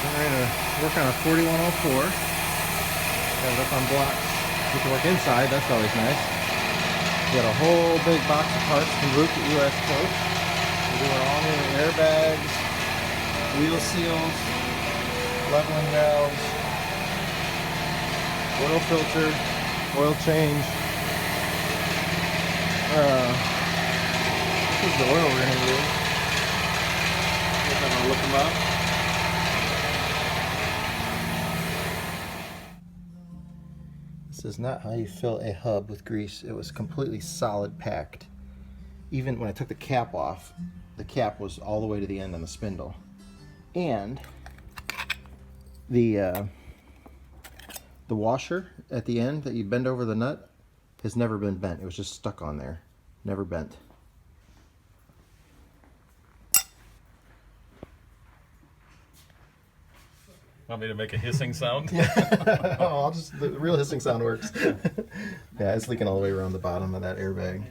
We're going to work on a 4104. Got it up on block. We can work inside, that's always nice. We got a whole big box of parts from Luke at US Coast. We're doing all new airbags, wheel seals, leveling valves, oil filter, oil change. This is the oil we're going to use. I'm going to look them up. This is not how you fill a hub with grease. It was completely solid packed. Even when I took the cap off, the cap was all the way to the end on the spindle. And the washer at the end that you bend over the nut has never been bent. It was just stuck on there, never bent. Want me to make a hissing sound? Oh, the real hissing sound works. Yeah, it's leaking all the way around the bottom of that airbag.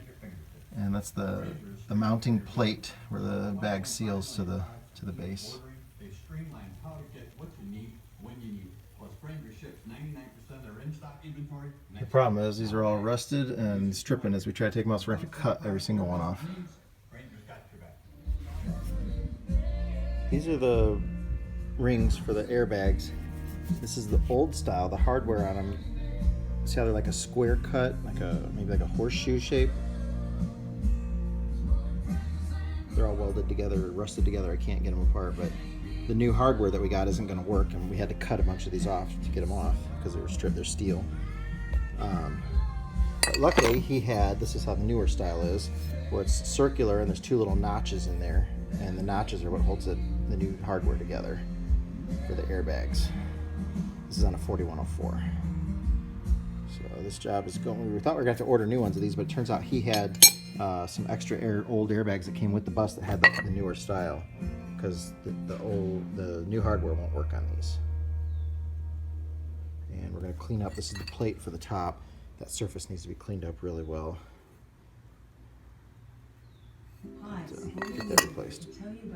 And that's the mounting plate where the bag seals to the base. They streamline how to get what you need when you need it. Plus Franger ships 99% of their in-stock inventory. The problem is these are all rusted and stripping as we try to take them out, so we're going to have to cut every single one off. Franger's got your back. These are the rings for the airbags. This is the old style. The hardware on them, see how they're like a square cut, maybe like a horseshoe shape. They're all welded together, rusted together. I can't get them apart, but the new hardware that we got isn't going to work, and we had to cut a bunch of these off to get them off because they were stripped. They're steel. But luckily, this is how the newer style is, where it's circular and there's two little notches in there, and the notches are what holds the new hardware together for the airbags. This is on a 4104. So this job is going. We thought we were going to have to order new ones of these, but it turns out he had some extra old airbags that came with the bus that had the newer style, because the new hardware won't work on these. And we're going to clean up. This is the plate for the top. That surface needs to be cleaned up really well. Hi, To get that replaced. tell you about